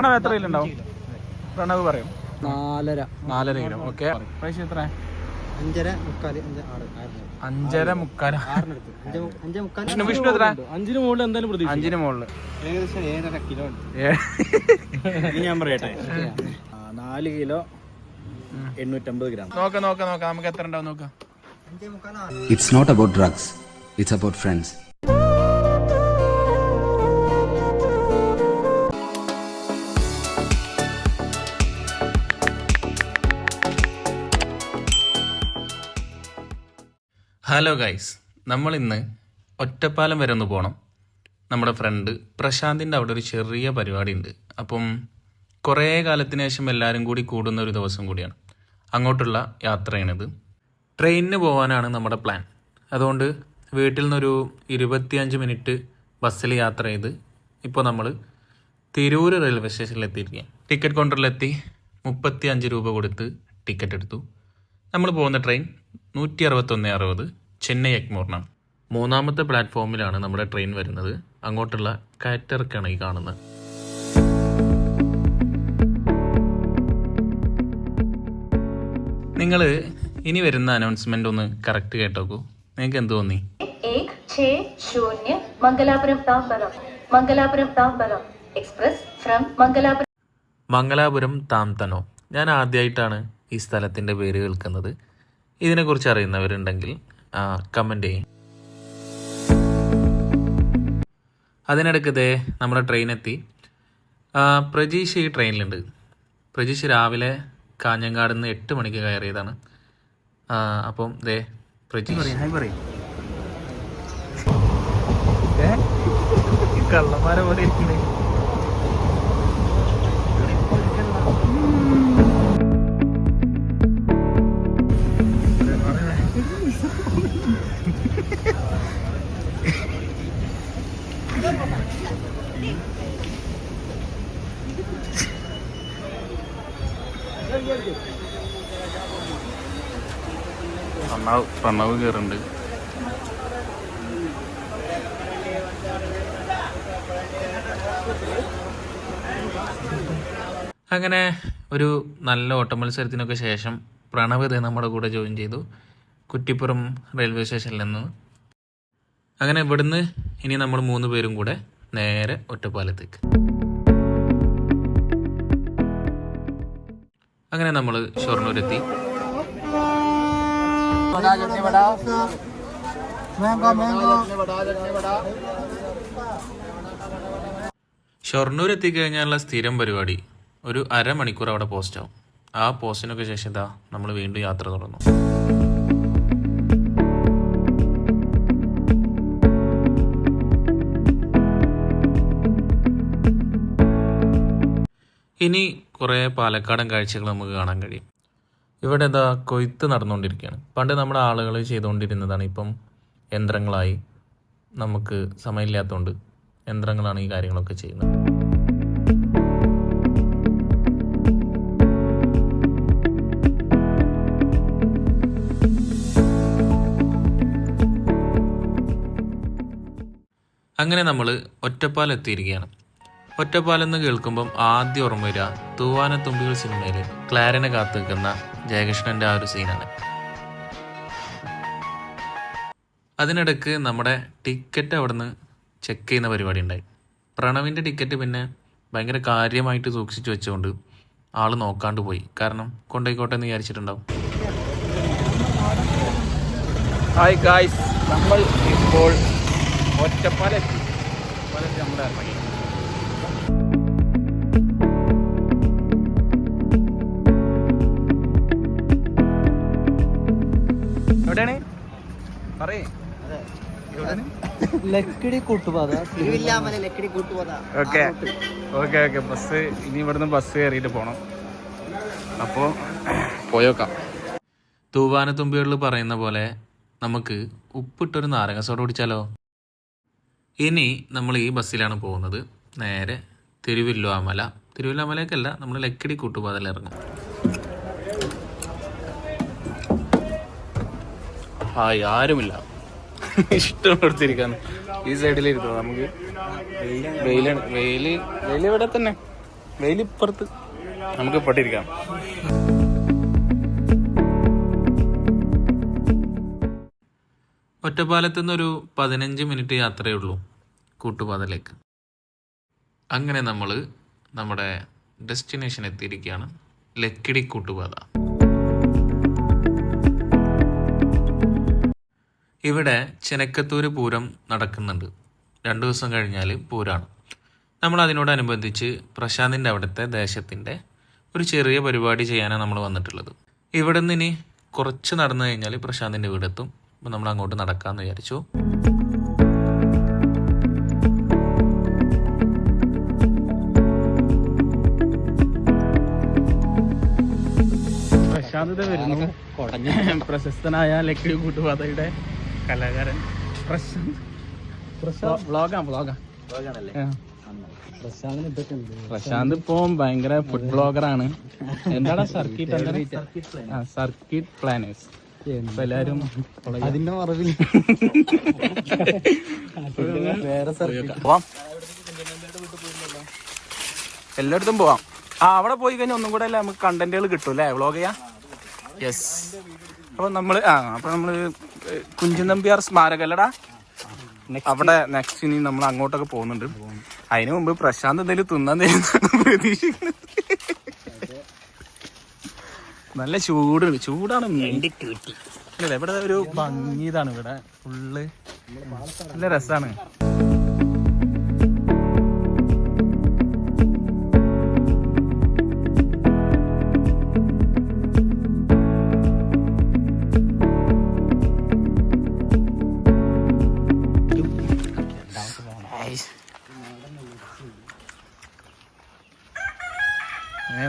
പ്രണവ് എത്ര കിലോ ഉണ്ടാവും? പ്രണവ് പറയും 4.5 കിലോ. ഓക്കെ, പൈസ എത്ര? 5.25 വിഷ്ണു എത്ര? 5-ന് മുകളിൽ എന്തായാലും പ്രതീക്ഷ. 5-ന് മുകളിൽ ഏകദേശം 7.5 കിലോ ഉണ്ട്. ഞാൻ പറയട്ടെ, 4 കിലോ 850 ഗ്രാം. നോക്കാം നമുക്ക് എത്ര ഉണ്ടാവും നോക്കാം. It's not about drugs, it's about friends. Hello guys, നമ്മളിന്ന് ഒറ്റപ്പാലം വരെ ഒന്ന് പോകണം. നമ്മുടെ ഫ്രണ്ട് പ്രശാന്തിൻ്റെ അവിടെ ഒരു ചെറിയ പരിപാടി ഉണ്ട്. അപ്പം കുറേ കാലത്തിന് ശേഷം എല്ലാവരും കൂടി കൂടുന്ന ഒരു ദിവസം കൂടിയാണ്. അങ്ങോട്ടുള്ള യാത്രയാണിത്. ട്രെയിനിന് പോകാനാണ് നമ്മുടെ പ്ലാൻ. അതുകൊണ്ട് വീട്ടിൽ നിന്നൊരു 25 മിനിറ്റ് ബസ്സിൽ യാത്ര ചെയ്ത് ഇപ്പോൾ നമ്മൾ തിരൂർ റെയിൽവേ സ്റ്റേഷനിൽ എത്തിയിരിക്കുകയാണ്. ടിക്കറ്റ് കൗണ്ടറിലെത്തി 35 രൂപ കൊടുത്ത് ടിക്കറ്റ് എടുത്തു. നമ്മൾ പോകുന്ന ട്രെയിൻ 161:60 ചെന്നൈ എഗ്മോറിനാണ്. 3ാമത്തെ പ്ലാറ്റ്ഫോമിലാണ് നമ്മുടെ ട്രെയിൻ വരുന്നത്. അങ്ങോട്ടുള്ള കയറ്റിറക്കാണ് ഈ കാണുന്നത്. നിങ്ങൾ ഇനി വരുന്ന അനൗൺസ്മെന്റ് ഒന്ന് കറക്റ്റ് കേട്ടോക്കൂ. നിങ്ങൾക്ക് എന്ത് തോന്നി? മംഗലാപുരം താംതനോ. ഞാൻ ആദ്യമായിട്ടാണ് ഈ സ്ഥലത്തിൻ്റെ പേര് കേൾക്കുന്നത്. ഇതിനെക്കുറിച്ച് അറിയുന്നവരുണ്ടെങ്കിൽ കമൻറ്റ് ചെയ്യും. അതിനിടയ്ക്ക് നമ്മുടെ ട്രെയിൻ എത്തി. പ്രജീഷ് ഈ ട്രെയിനിലുണ്ട്. പ്രജീഷ് രാവിലെ കാഞ്ഞങ്ങാട് നിന്ന് 8 മണിക്ക് കയറിയതാണ്. അപ്പം പ്രജീഷ് കള്ളന്മാരെ പോലെ ഇരിക്കുന്നത്. പ്രണവ് കയറുന്നുണ്ട്. അങ്ങനെ ഒരു നല്ല ഓട്ട മത്സരത്തിനൊക്കെ ശേഷം പ്രണവ് നമ്മുടെ കൂടെ ജോയിൻ ചെയ്തു കുറ്റിപ്പുറം റെയിൽവേ സ്റ്റേഷനിൽ നിന്ന്. അങ്ങനെ ഇവിടുന്ന് ഇനി നമ്മൾ 3 പേരും കൂടെ നേരെ ഒറ്റപ്പാലത്തേക്ക്. അങ്ങനെ നമ്മൾ ഷൊർണൂരെത്തി. ഷൊർണൂർ എത്തിക്കഴിഞ്ഞാലുള്ള സ്ഥിരം പരിപാടി ഒരു അരമണിക്കൂർ അവിടെ പോസ്റ്റ് ആവും. ആ പോസ്റ്റിനൊക്കെ ശേഷം നമ്മൾ വീണ്ടും യാത്ര തുടർന്നു. ഇനി കുറേ പാലക്കാടൻ കാഴ്ചകൾ നമുക്ക് കാണാൻ കഴിയും. ഇവിടെ കൊയ്ത്ത് നടന്നുകൊണ്ടിരിക്കുകയാണ്. പണ്ട് നമ്മുടെ ആളുകൾ ചെയ്തുകൊണ്ടിരുന്നതാണ്. ഇപ്പം യന്ത്രങ്ങളായി. നമുക്ക് സമയമില്ലാത്തതുകൊണ്ട് യന്ത്രങ്ങളാണ് ഈ കാര്യങ്ങളൊക്കെ ചെയ്യുന്നത്. അങ്ങനെ നമ്മൾ ഒറ്റപ്പാലം എത്തിയിരിക്കുകയാണ്. ഒറ്റപ്പാലം എന്ന് കേൾക്കുമ്പം ആദ്യം ഓർമ്മ വരിക തൂവാനത്തുമ്പികൾ സിനിമയിൽ ക്ലാരനെ കാത്തു നിൽക്കുന്ന ജയകൃഷ്ണൻ്റെ ആ ഒരു സീനാണ്. അതിനിടയ്ക്ക് നമ്മുടെ ടിക്കറ്റ് അവിടെ നിന്ന് ചെക്ക് ചെയ്യുന്ന പരിപാടി ഉണ്ടായി. പ്രണവിൻ്റെ ടിക്കറ്റ് പിന്നെ ഭയങ്കര കാര്യമായിട്ട് സൂക്ഷിച്ചു വെച്ചുകൊണ്ട് ആൾ നോക്കാണ്ട് പോയി. കാരണം കൊണ്ടുപോയിക്കോട്ടെ എന്ന് വിചാരിച്ചിട്ടുണ്ടാവും. ഹായ് ഗായ്സ്, നമ്മൾ ഇപ്പോൾ ഒറ്റപ്പാലം എത്തി. നമ്മുടെ ഇറങ്ങി. എവിടെയാണ് പറയേ? ലക്കിടി കൂട്ടുപാത. ഓക്കെ ബസ് ഇനി ഇവിടുന്ന് ബസ് കയറിയിട്ട് പോകണം. അപ്പോൾ പോയോക്കാം. തൂവാനത്തുമ്പികളിൽ പറയുന്ന പോലെ നമുക്ക് ഉപ്പിട്ടൊരു നാരങ്ങ സോഡ കുടിച്ചാലോ? ഇനി നമ്മൾ ഈ ബസ്സിലാണ് പോകുന്നത്. നേരെ തിരുവല്ലാമലയ്ക്കല്ല, നമ്മൾ ലക്കിടി കൂട്ടുപാതയിൽ ഇറങ്ങും. ഹായ്, ആരുമില്ല. ഇഷ്ടം കൊടുത്തിരിക്കാന്ന്. ഈ സൈഡിലിരുത്തോ നമുക്ക്. വെയിലാണ്. വെയിൽ ഇവിടെ തന്നെ. വെയിലിപ്പുറത്ത് നമുക്ക് ഇപ്പോട്ടിരിക്കാം. ഒറ്റപ്പാലത്തു നിന്നൊരു 15 മിനിറ്റ് യാത്രയേ ഉള്ളൂ കൂട്ടുപാതയിലേക്ക്. അങ്ങനെ നമ്മൾ നമ്മുടെ ഡെസ്റ്റിനേഷൻ എത്തിയിരിക്കുകയാണ്, ലക്കിടി കൂട്ടുപാത. ഇവിടെ ചെനക്കത്തൂർ പൂരം നടക്കുന്നുണ്ട്. 2 ദിവസം കഴിഞ്ഞാൽ പൂരമാണ്. നമ്മൾ അതിനോടനുബന്ധിച്ച് പ്രശാന്തിൻ്റെ അവിടുത്തെ ദേശത്തിൻ്റെ ഒരു ചെറിയ പരിപാടി ചെയ്യാനാണ് നമ്മൾ വന്നിട്ടുള്ളത്. ഇവിടെ നിന്ന് ഇനി കുറച്ച് നടന്നു കഴിഞ്ഞാൽ പ്രശാന്തിൻ്റെ വീടെത്തും. അപ്പോൾ നമ്മൾ അങ്ങോട്ട് നടക്കാമെന്ന് വിചാരിച്ചു. പ്രശാന്ത് വരുന്നു, പ്രശസ്തനായ ലക്കിടി കൂട്ടുപാതയുടെ കലാകാരൻ പ്രശാന്ത് ഇപ്പൊ ഭയങ്കര ഫുഡ് ബ്ലോഗറാണ്. എന്താണ് സർക്കിട്ട് പ്ലാനേഴ്സ്. എല്ലാരും അതിന്റെ മറവിൽ എല്ലായിടത്തും പോവാം. അവിടെ പോയി കഴിഞ്ഞാൽ ഒന്നും കൂടെ അല്ലേ നമുക്ക് കണ്ടന്റുകൾ കിട്ടും അല്ലേ, വ്ളോഗ് ചെയ്യാം. യെസ്. അപ്പൊ നമ്മള് കുഞ്ചൻ നമ്പ്യാർ സ്മാരകം അല്ലടാ, അവിടെ നെക്സ്റ്റ് ഇനി നമ്മൾ അങ്ങോട്ടൊക്കെ പോകുന്നുണ്ട്. അതിനു മുമ്പ് പ്രശാന്ത് എന്തെങ്കിലും തിന്നാൻ തരുന്നതാണ് പ്രതീക്ഷിക്കുന്നത്. നല്ല ചൂടാണ്. ഇവിടെ ഒരു ഭംഗി ഇതാണ്, ഇവിടെ ഫുള്ള് നല്ല രസാണ്.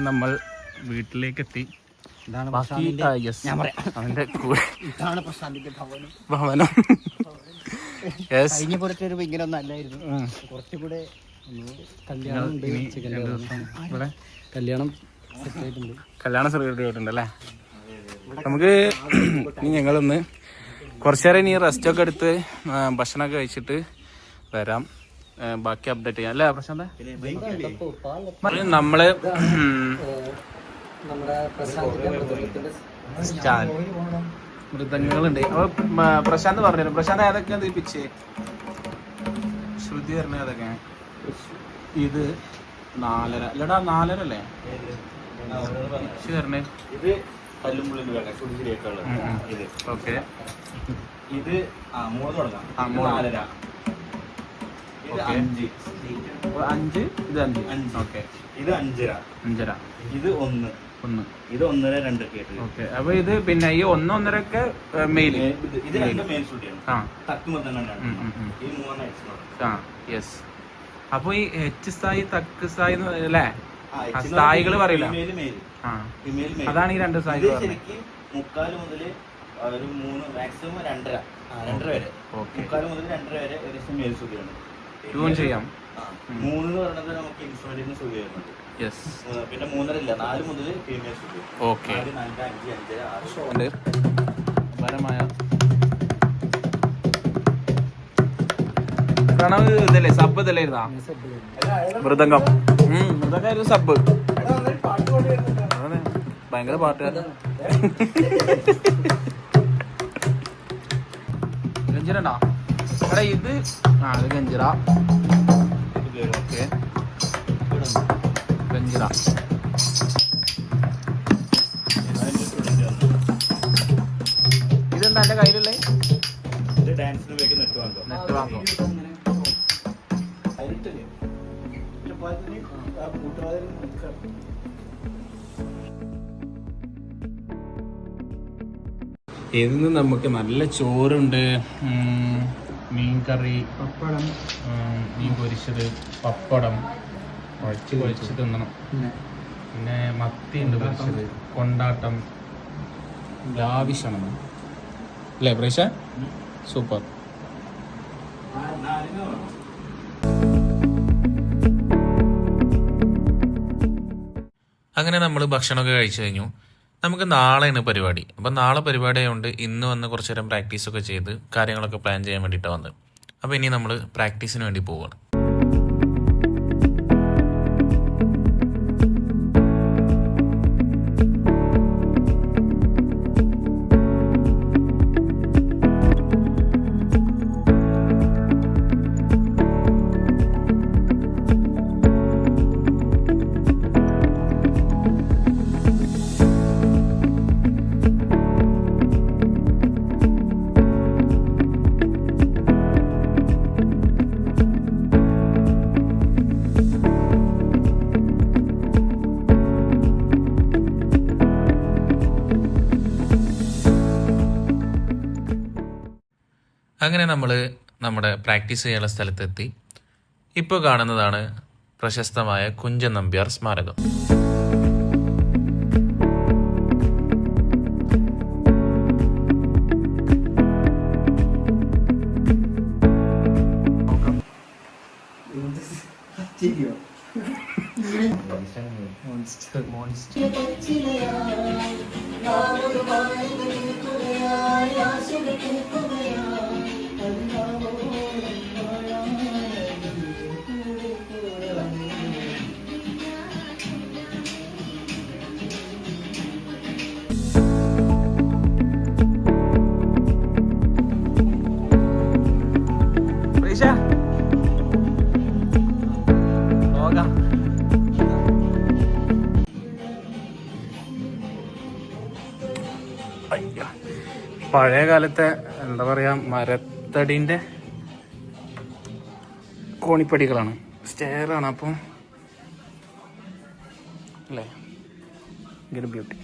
നമ്മൾ വീട്ടിലേക്ക് എത്തി. അവന്റെ കൂടെ ഭവനം കഴിഞ്ഞ പോലത്തെ ഒരു ഭയങ്കര നല്ലായിരുന്നു. കുറച്ചുകൂടെ കല്യാണം സെലിബ്രേറ്റ് ചെയ്തിട്ടുണ്ട് അല്ലേ. നമുക്ക് ഇനി ഞങ്ങളൊന്ന് കുറച്ചേരം ഇനി റെസ്റ്റ് ഒക്കെ എടുത്ത് ഭക്ഷണമൊക്കെ കഴിച്ചിട്ട് വരാം. ബാക്കി അപ്ഡേറ്റ് ചെയ്യാം അല്ലേ പ്രശാന്ത്. നമ്മള് മൃദംഗങ്ങളുണ്ട്. അപ്പൊ പ്രശാന്ത് പറഞ്ഞു, പ്രശാന്ത് ഏതൊക്കെയാ പിച്ച് ശ്രുതി പറഞ്ഞ ഏതൊക്കെ? ഇത് 4.5 അല്ലടാ, 4.5 അല്ലേ പറഞ്ഞേ? ഓക്കെ. ഇത് 3 തുടങ്ങാം. 4.5. 5. ഇത് 5. ഓക്കെ. ഇത് 5.5. ഇത് 1. ഇത് 1.5, 2 ഒക്കെ. ഓക്കെ. അപ്പൊ ഇത് പിന്നെ ഈ 1-1.5 ഒക്കെ മെയിൽ. ഇത് 2 മെയിൽ ഷൂട്ടിയാണ്. തക്ക് മൊത്തം കണ്ടാണ്. ഈ 3 എക്സ്ട്രാ. യെസ്. അപ്പൊ ഈ എച്ച് സ്ഥായി തക്ക് സ്ഥായി അല്ലേ, സ്ഥായികള് പറയില്ല. അതാണ് ഈ 2 സ്ഥായികൾ. ശരിക്കും 3/4 മുതൽ ഒരു 3 മാക്സിമം 2.5 വരെ. 3/4 മുതൽ 2.5 വരെ ഒരു മെയിൽ ഷൂട്ടിയാണ്. ട്യൂൺ ചെയ്യാം. 3 എന്ന് പറയുന്നത് നമുക്ക് ഇൻസ്ട്രുമെന്റിന് ഷൂട്ട് ചെയ്യുന്നുണ്ട്. പിന്നെ 3.5 ഇല്ല, 4 മുതൽ ഫീമെയിൽ ഷൂട്ട്. ഓക്കെ. 4, 5, 5, 6 പരമായ ഇതല്ലേ സബ് ഇതല്ലേ ഇരുന്നാ മൃദംഗം. മൃദംഗം സബ് ഭയങ്കര പാട്ടുകാരൻ. ഗഞ്ചിരണ്ടോ എടാ ഇത്? ഇത് ഗഞ്ചിറ. ഓക്കെ. ഗഞ്ചിറ. ഇതെന്താ എന്റെ കയ്യിലല്ലേ? നെറ്റ് വാങ്ങോ? ഇന്ന് നമുക്ക് നല്ല ചോറുണ്ട്, മീൻ കറി, പപ്പടം, മീൻ പൊരിച്ചത്, പപ്പടം കുഴച്ച് തിന്നണം. പിന്നെ മത്തി ഉണ്ട് പൊരിച്ചത്, കൊണ്ടാട്ടം, ലാവിഷാണ് അല്ലേ പ്രേഷ? സൂപ്പർ. അങ്ങനെ നമ്മൾ ഭക്ഷണമൊക്കെ കഴിച്ചു കഴിഞ്ഞു. നമുക്ക് നാളെയാണ് പരിപാടി. അപ്പം നാളെ പരിപാടി ആയതുകൊണ്ട് ഇന്ന് വന്ന് കുറച്ച് നേരം പ്രാക്ടീസൊക്കെ ചെയ്ത് കാര്യങ്ങളൊക്കെ പ്ലാൻ ചെയ്യാൻ വേണ്ടിയിട്ടാണ് വന്നത്. അപ്പോൾ ഇനി നമ്മൾ പ്രാക്ടീസിന് വേണ്ടി പോവുകയാണ്. അങ്ങനെ നമ്മൾ നമ്മുടെ പ്രാക്ടീസ് ചെയ്യാനുള്ള സ്ഥലത്തെത്തി. ഇപ്പോൾ കാണുന്നതാണ് പ്രശസ്തമായ കുഞ്ചൻ നമ്പ്യാർ സ്മാരകം. പഴയ കാലത്തെ എന്താ പറയാ മരത്തടിന്റെ കോണിപ്പടികളാണ്, സ്റ്റെയറാണ്. അപ്പം അല്ലേ ഭയങ്കര ബ്യൂട്ടി.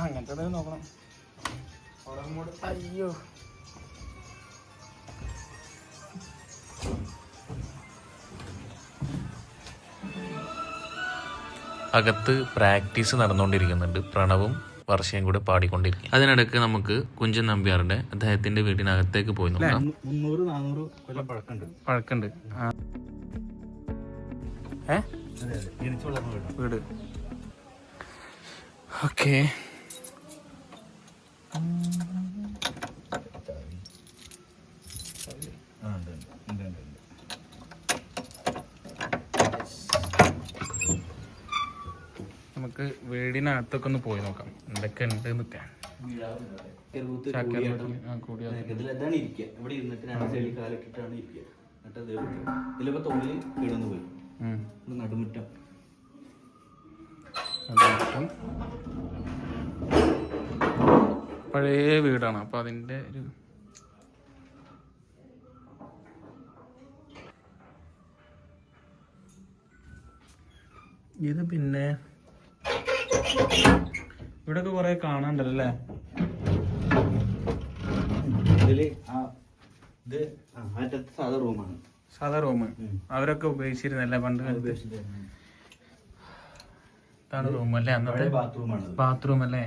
അങ്ങനത്തെ നോക്കണം. അയ്യോ അകത്ത് പ്രാക്ടീസ് നടന്നുകൊണ്ടിരിക്കുന്നുണ്ട്. പ്രണവും വർഷയും കൂടെ പാടിക്കൊണ്ടിരിക്കും. അതിനിടയ്ക്ക് നമുക്ക് കുഞ്ചൻ നമ്പ്യാരുടെ അദ്ദേഹത്തിന്റെ വീടിനകത്തേക്ക് പോയി നോക്കാം. 300-400 കൊല്ലം പഴക്കമുണ്ട്. വീട്. ഓക്കെ, നമുക്ക് വീടിനകത്തൊക്കെ ഒന്ന് പോയി നോക്കാം എന്തൊക്കെ ഉണ്ട് എന്നൊക്കെ. ഇതിലെന്താണ് ഇരിക്കുക, ഇവിടെ ഇരുന്നിട്ട് 2 സൈഡിൽ കാലിട്ടിട്ടാണ് ഇരിക്കുക. എന്നിട്ട് ഇതിലിപ്പോ തോന്നില് വീടൊന്ന് പോയി നടുമുറ്റം. പഴയ വീടാണ്, അപ്പൊ അതിന്റെ ഒരു ഇത്. പിന്നെ ഇവിടെയൊക്കെ കൊറേ കാണാണ്ടല്ലോ അല്ലേ. സാധാ റൂമാണ്. സാധാ റൂം അവരൊക്കെ ഉപയോഗിച്ചിരുന്നല്ലേ പണ്ട്. ഇതാണ് റൂം അല്ലേ, അന്നത്തെ ബാത്റൂം അല്ലേ.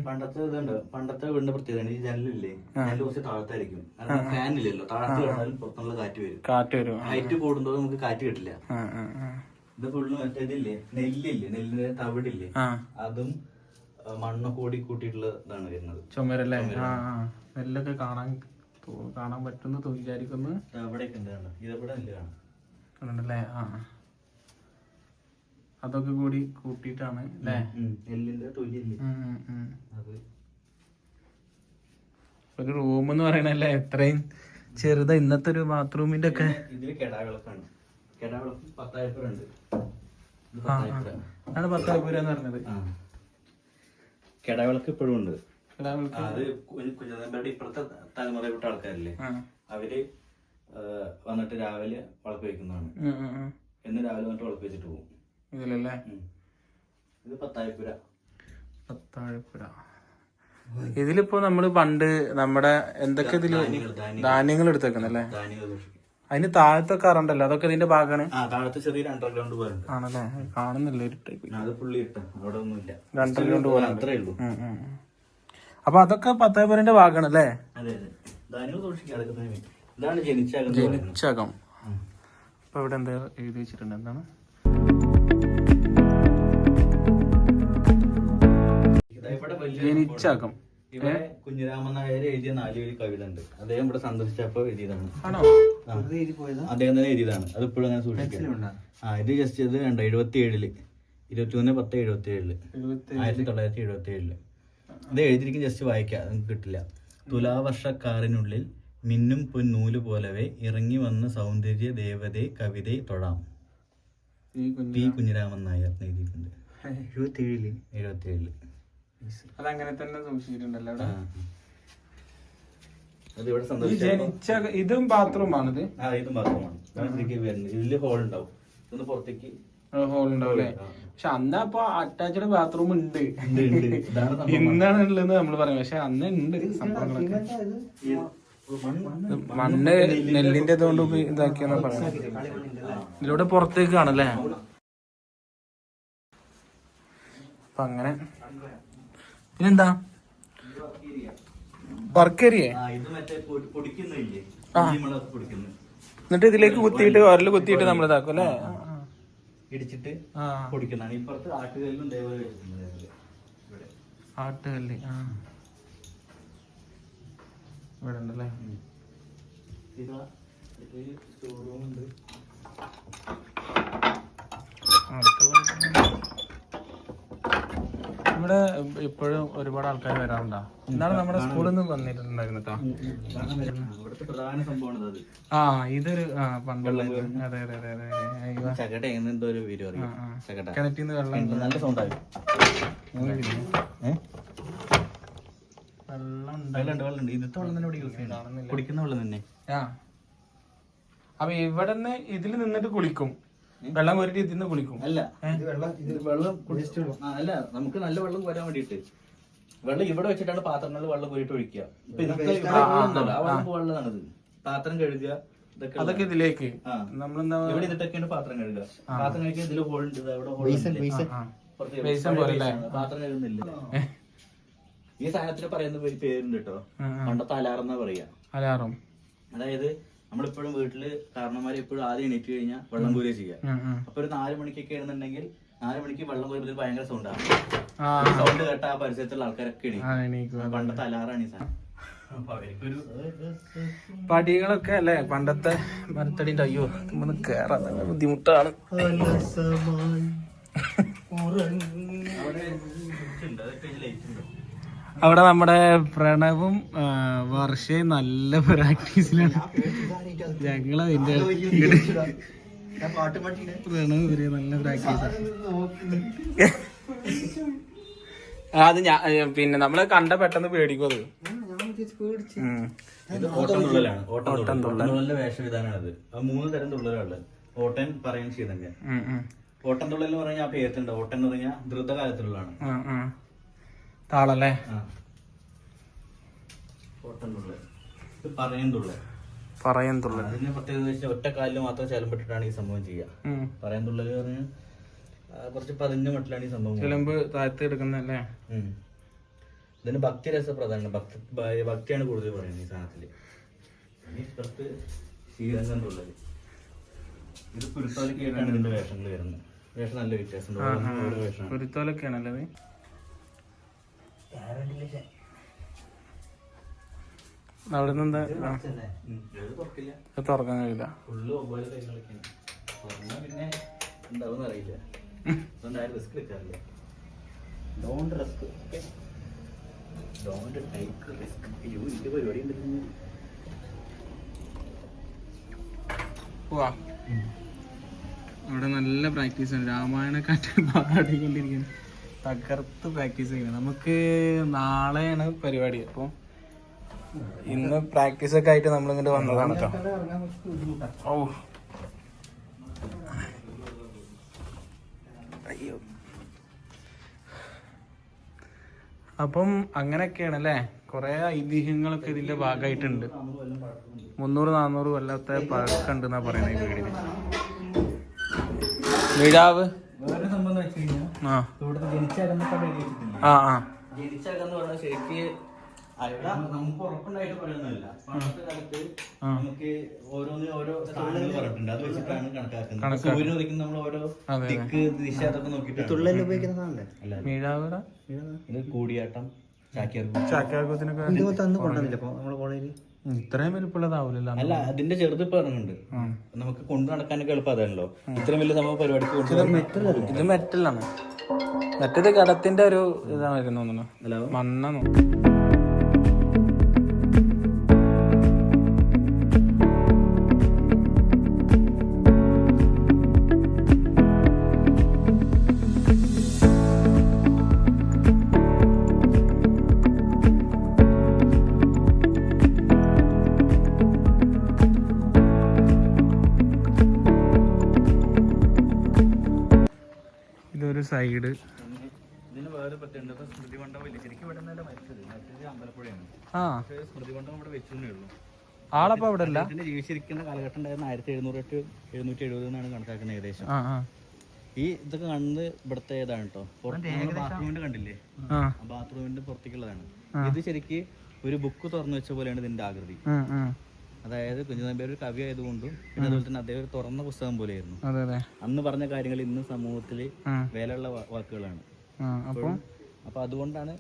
പണ്ടത്തെ വീടിന്റെ പ്രത്യേകത ഈ ജനലില്ലേ, ജനല് കുറച്ച് താഴത്തായിരിക്കും. ഫാൻ ഇല്ലല്ലോ, താഴത്ത് കിടന്നാലും പുറത്തുള്ള കാറ്റ് വരും. ഹൈറ്റ് കൂടുമ്പോൾ നമുക്ക് കാറ്റ് കിട്ടില്ല. ഇത് ഫുള്ള് മറ്റേതില്ലേ, നെല്ലിന്റെ തവിടില്ലേ, അതും മണ്ണ് കൂട്ടിയിട്ടുള്ള ഇതാണ് വരുന്നത്. ചുമരല്ലേ, നെല്ലൊക്കെ കാണാൻ പറ്റുന്ന വിചാരിക്കുന്നു. അവിടെയൊക്കെ എന്താണ് ഇതെവിടെ നെല്ല് കാണുന്നുണ്ടല്ലേ. അതൊക്കെ കൂടി കൂട്ടിയിട്ടാണ് അല്ലേ നെല്ലിന്റെ തൊലിയില്ലേ അത്. ഒരു റൂം എന്ന് പറയണല്ലേ എത്രയും ചെറുതാ. ഇന്നത്തെ ഒരു ബാത്റൂമിന്റെ ഒക്കെ ഇതില് കെടാവിളക്കാണ്. കെടാവിളക്ക് 10,000 ഉണ്ട്. ആണ് 10,000 എന്ന് പറഞ്ഞത്. കെടാവിളക്ക് ഇപ്പോഴും ഉണ്ട്. അത് കുഞ്ഞനമ്പ്യാരുടെ ഇപ്പഴത്തെ തലമുറയിൽപ്പെട്ട ആൾക്കാരില്ലേ, അവര് വന്നിട്ട് രാവിലെ വിളക്ക് വെക്കുന്നതാണ്. എന്ന് രാവിലെ വന്നിട്ട് വിളക്ക് വെച്ചിട്ട് പോകും ഇതിലല്ലേ. ഇത് 10,000. ഇതിലിപ്പോ നമ്മള് പണ്ട് നമ്മുടെ എന്തൊക്കെ ഇതില് ധാന്യങ്ങൾ എടുത്തേക്കുന്നല്ലേ. അതിന് താഴത്തൊക്കെ അറിയണ്ടല്ലോ, അതൊക്കെ ഇതിന്റെ ഭാഗമാണ്. താഴത്ത് ചെറിയൊരു അണ്ടർഗ്രൗണ്ട് പോലെ ആണല്ലേ, കാണുന്നില്ല ഒരു ടൈപ്പ്. അത് പുള്ളി ഇട്ട അവിടെ ഒന്നുമില്ല, അണ്ടർഗ്രൗണ്ട് പോലെ അത്രേ ഉള്ളൂ. അപ്പൊ അതൊക്കെ 10,000 ഭാഗമാണ് അല്ലേ. അതെ അതെ, ധാന്യങ്ങൾ സൂക്ഷിക്കുക. അതൊക്കെ തന്നെ ഇതാണ് ജനിച്ചകം. അപ്പൊ ഇവിടെ എന്താ എഴുതി വെച്ചിട്ടുണ്ട്, എന്താണ് ജനിച്ചകം. ഇവിടെ കുഞ്ഞിരാമൻ നായർ എഴുതിയ 4 വരി കവിത ഉണ്ട്. അദ്ദേഹം ഇവിടെ സന്ദർശിച്ചപ്പോ എഴുതിയതാണ്. അദ്ദേഹം തന്നെ എഴുതിയതാണ്. അത് ഇപ്പോഴും അങ്ങനെ സൂക്ഷിക്കുന്നു. ഇത് ജസ്റ്റ് ഇത് കണ്ട 77 23/10/77 1977 ഇത് എഴുതിയിരിക്കും. ജസ്റ്റ് വായിക്കാം, നിങ്ങൾക്ക് കിട്ടില്ല. തുലാവർഷക്കാറിനുള്ളിൽ മിന്നും പൊന്നൂല് പോലവേ ഇറങ്ങി വന്ന സൗന്ദര്യ ദേവതയെ കവിതയെ തൊഴാം. പി കുഞ്ഞിരാമൻ നായർ എഴുതിയിട്ടുണ്ട് 77. അതങ്ങനെ തന്നെ സൂക്ഷിച്ചിട്ടുണ്ടല്ലോ അവിടെ. അത് ഇവിടെ ഈ സന്തോഷിച്ച ജനിച്ച ഇതും ബാത്റൂമാണിത്. ഇതും ബാത്റൂമാണ്. ഇതില് ഹോൾ ഉണ്ടാവും, ഇതൊന്ന് പുറത്തേക്ക് ഹോൾ ഉണ്ടാവും അല്ലേ? പക്ഷെ അന്ന് അപ്പൊ അറ്റാച്ച്ഡ് ബാത്റൂം ഉണ്ട്. ഇതാണ് സംഭവം. ഇന്നാണ് ഉള്ളതെന്ന് നമ്മള് പറയും, പക്ഷെ അന്ന് ഉണ്ട് സംഭവങ്ങളൊക്കെ. മണ്ണ് നെല്ലിന്റെ ഇതുകൊണ്ട് ഇതാക്കിയെന്നാ പറയുന്നത്. ഇതിലൂടെ പുറത്തേക്ക് കാണല്ലേ. അപ്പൊ അങ്ങനെ പിന്നെന്താ വർക്ക് ഏരിയ. ഇത് മറ്റേ പൊടിക്കുന്നില്ലേ, പൊടിക്കുന്നു. എന്നിട്ട് ഇതിലേക്ക് കുത്തിയിട്ട് ഒരല് കുത്തിയിട്ട് നമ്മൾ ഇതാക്കും അല്ലേ? ഇടിച്ചിട്ട് പൊടിക്കുന്നതാണ്. ഇപ്പുറത്ത് ആട്ടുകല്ലും ഇതേപോലെ വെച്ചിട്ടുണ്ട്. ആട്ടുകല്ല് ഇവിടെ ഉണ്ടല്ലേ. സ്റ്റോറൂമുണ്ട്. ഇവിടെ ഇപ്പോഴും ഒരുപാട് ആൾക്കാർ വരാറുണ്ടോ? ഇന്നാണ് നമ്മുടെ സ്കൂളിൽ നിന്ന് വന്നിട്ടുണ്ടായിരുന്നു കേട്ടോ. ഇവിടുത്തെ പ്രധാന സംഭവമാണ് അത്. ഇതൊരു പണ്ടുള്ള അതെ അതെ അതെ അതെ. ചകട എന്തോ ഒരു വീഡിയോ അറിയാം. ചകട കിണറ്റിൽ നിന്ന് വെള്ളം നല്ല സൗണ്ടായി. വെള്ളം ഇന്നത്തെ വെള്ളം തന്നെ ഇവിടെ യൂസ് ചെയ്യണം. കുടിക്കുന്ന വെള്ളം തന്നെ. അപ്പൊ ഇവിടെ നിന്ന് ഇതിൽ നിന്നിട്ട് കുളിക്കും, വെള്ളം കോരിട്ട് ഇതിന്ന് കുളിക്കും. അല്ല വെള്ളം അല്ല, നമുക്ക് നല്ല വെള്ളം കോരാൻ വേണ്ടിട്ട് വെള്ളം ഇവിടെ വെച്ചിട്ടാണ് പാത്രങ്ങളിൽ വെള്ളം കോരിട്ട് ഒഴിക്കുക. ഇപ്പൊ ഇതൊക്കെ വെള്ളമാണിത്. പാത്രം കഴുകുക, അതൊക്കെ ഇതിലേക്ക് നമ്മളെന്താ ഇവിടെ ഇതിട്ടൊക്കെയാണ് പാത്രം കഴുകുക. പാത്രം കഴിക്കാൻ ഇതിൽ ഹോൾ ഉണ്ട്. പാത്രം കഴുകുന്നില്ല. ഈ സാധനത്തിന് പറയുന്ന പേരുണ്ട് കേട്ടോ. പണ്ടത്തെ അലാറം എന്നാ പറയാ. അലാറം അതായത് നമ്മളിപ്പോഴും വീട്ടില് കാരണന്മാരെ എപ്പോഴും ആദ്യം എണീറ്റ് കഴിഞ്ഞാൽ വെള്ളം കോരുക ചെയ്യാം. അപ്പൊ ഒരു 4 മണിക്കൊക്കെ ആണെന്നുണ്ടെങ്കിൽ 4 മണിക്ക് വെള്ളം കോരുന്നതിൽ ഭയങ്കര സൗണ്ടാണ്. സൗണ്ട് കേട്ട ആ പരിസരത്തുള്ള ആൾക്കാരൊക്കെ എണീക്കും. പണ്ടത്തെ അലാറാണ് ഈ സാധനം. പടികളൊക്കെ അല്ലേ പണ്ടത്തെ മരത്തടിന്റെ. അയ്യോ ഒന്ന് കേറാൻ ബുദ്ധിമുട്ടാണ്. അവിടെ നമ്മുടെ പ്രണവും വർഷയും നല്ല പ്രാക്ടീസിലാണ്. ഞങ്ങള് അതിന്റെ പ്രണവ് വരെ നല്ല പ്രാക്ടീസാണ്. അത് പിന്നെ നമ്മള് കണ്ട പെട്ടെന്ന് പേടിക്കും. അത് ഓട്ടംതുള്ളലിന്റെ വേഷവിധാനാണത്. 3 തരം തുള്ളലുള്ളത്. ഓട്ടൻ പറയുന്ന ചെയ്തന്നെ. ഓട്ടംതുള്ളൽ എന്ന് പറഞ്ഞാൽ ആ പേരുണ്ട്. ഓട്ടൻ എന്ന് പറഞ്ഞാൽ ദ്രുതകാലത്തിലുള്ളതാണ്. താളല്ലേ? ഓട്ടംതുള്ളൽ. പറയുംതുള്ളൽ. അതിന് പ്രത്യേകത വെച്ചാൽ ഒറ്റ കാലിൽ മാത്രം ചെലമ്പിട്ടിട്ടാണ് ഈ സംഭവം ചെയ്യുക. പറയുംതുള്ളൽ പറഞ്ഞാൽ കുറച്ച് 15 മട്ടിലാണ് ഈ സംഭവം. ചെലമ്പ് താഴ്ത്തി എടുക്കുന്നല്ലേ? ഇതിന് ഭക്തിരസ പ്രധാനം. ഭക്തിയാണ് കൂടുതൽ പറയുന്നത് ഈ സാധനത്തില്. ഇപ്പുറത്ത് ശ്രീരംഗം തുള്ളൽ. ഇത് കുരുത്തോലൊക്കെയായിട്ടാണ് ഇതിന്റെ വേഷങ്ങൾ വരുന്നത്. വേഷം നല്ല വ്യത്യാസം. കുരുത്തോലൊക്കെയാണല്ലേ? അവിടെ നിന്ന് തുറക്കാൻ കഴിയില്ല. പിന്നെ എന്താവും അറിയില്ല. റിസ്ക് എടുക്കാറില്ല. പരിപാടി പോവാ. അവിടെ നല്ല പ്രാക്ടീസ് ആണ്. രാമായണ കാറ്റ് പാടിക്കൊണ്ടിരിക്കുന്നത്. തകർത്ത് പ്രാക്ടീസ് ചെയ്യുന്നത്. നമുക്ക് നാളെയാണ് പരിപാടി. അപ്പോൾ ഇന്ന് പ്രാക്ടീസ് ഒക്കെ ആയിട്ട് നമ്മളിങ്ങോട്ട് വന്നതാണ് കേട്ടോ. ഓ അയ്യോ. അപ്പം അങ്ങനെയൊക്കെയാണ് അല്ലേ. കുറെ ഐതിഹ്യങ്ങളൊക്കെ ഇതിന്റെ ഭാഗമായിട്ടുണ്ട്. 300-400 കൊല്ലത്തെ പഴക്കമുണ്ടെന്നാ പറയുന്നത് ഈ വീടിന്. വീടാവ് വേറെ സംഭവം വെച്ച് കഴിഞ്ഞാൽ ഇവിടുത്തെ ജനിച്ചകന്ന് പറഞ്ഞാൽ ശരിക്ക് നമുക്ക് ഉറപ്പുണ്ടായിട്ട് പറയുന്നതല്ല. പണ്ടത്തെ കാലത്ത് നമുക്ക് ഓരോന്നിനും ഓരോ സ്ഥാനങ്ങൾ പറഞ്ഞിട്ടുണ്ട്. അത് വെച്ചിട്ടാണ് കണക്കാക്കുന്നത്. സൂര്യൻ ഉദിക്കുന്ന നമ്മൾ ഓരോ ദിക്ക് ദിശ അതൊക്കെ നോക്കിയിട്ട് തുള്ളൽ ഉപയോഗിക്കുന്നതാണല്ലേ? ഇത് കൂടിയാട്ടം, ചാക്യാർകൂത്തിനൊക്കെ ഇത്രയും വലിപ്പമുള്ളതാവൂലല്ലോ. അല്ല, അതിന്റെ ചെറുത് ഇപ്പൊ ഇറങ്ങുന്നുണ്ട്. നമുക്ക് കൊണ്ടു നടക്കാനൊക്കെ എളുപ്പം അതാണല്ലോ. ഇത്രയും വലിയ സംഭവം പരിപാടിക്ക് ഇത് മെറ്റലാണ്. മറ്റേത് കടത്തിന്റെ ഒരു ഇതാണ് വരുന്നു. മണ്ണാണോ? സൈഡ്. ഇതിന് വേറെ പ്രത്യേകത സ്മൃതി മണ്ഡപം ഇല്ല. ശരിക്കും ഇവിടെ നിന്നല്ല മരിച്ചത് അമ്പലപ്പുഴയാണ്. പക്ഷേ സ്മൃതി മണ്ഡപം ഇവിടെ വെച്ചേ ഉള്ളൂ. ആളപ്പോ അവിടെ അല്ല. ജീവിച്ചിരിക്കുന്ന കാലഘട്ടം ഉണ്ടായിരുന്ന 1700 to 770 എന്നാണ് കണക്കാക്കുന്നത് ഏകദേശം. ഈ ഇതൊക്കെ കാണുന്നത് ഇവിടുത്തെ ഏതാണ് കേട്ടോ. ബാത്റൂമിന്റെ കണ്ടില്ലേ, ബാത്റൂമിന്റെ പുറത്തേക്കുള്ളതാണ്. ഇത് ശരിക്ക് ഒരു ബുക്ക് തുറന്നു വെച്ച പോലെയാണ് ഇതിന്റെ ആകൃതി. അതായത് കുഞ്ചൻനമ്പ്യാർ ഒരു കവി ആയതുകൊണ്ടും പിന്നെ അതുപോലെ തന്നെ അദ്ദേഹം ഒരു തുറന്ന പുസ്തകം പോലെയായിരുന്നു. അന്ന് പറഞ്ഞ കാര്യങ്ങൾ ഇന്ന് സമൂഹത്തില് വിലയുള്ള വാക്കുകളാണ്. അപ്പൊ അതുകൊണ്ടാണ്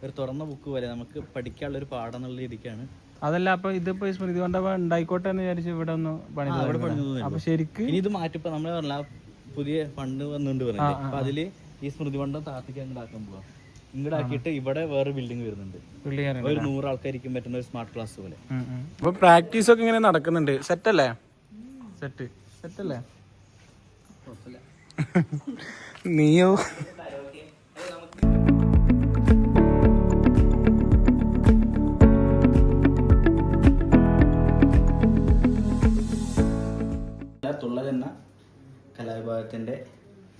ഒരു തുറന്ന ബുക്ക് പോലെ നമുക്ക് പഠിക്കാനുള്ള ഒരു പാഠം എന്നുള്ള രീതിക്കാണ്. അതല്ല, അപ്പൊ ഇതിപ്പോ സ്മൃതി മണ്ഡപം ഉണ്ടായിക്കോട്ടെ എന്ന് വിചാരിച്ചു ഇവിടെ ഒന്ന് അപ്പൊ ശരിക്കും ഇനി ഇത് മാറ്റിപ്പോ നമ്മളെ പറഞ്ഞ പുതിയ ഫണ്ട് വന്നുകൊണ്ട് പറഞ്ഞില്ലേ, അപ്പൊ അതില് ഈ സ്മൃതി മണ്ഡപം താത്തിക്ക് അങ്ങോട്ടാക്കാൻ പോവാ. ഇങ്ങോട്ടാക്കിയിട്ട് ഇവിടെ വേറെ ബിൽഡിംഗ് വരുന്നുണ്ട്. ഒരു 100 ആൾക്കാരിക്കും പറ്റുന്ന ഒരു സ്മാർട്ട് ക്ലാസ് പോലെ. അപ്പൊ പ്രാക്ടീസ് ഒക്കെ ഇങ്ങനെ നടക്കുന്നുണ്ട്. സെറ്റല്ലേ? സെറ്റല്ലേ? നീയോ? തുള്ളൽ എന്ന കലാവിഭാഗത്തിന്റെ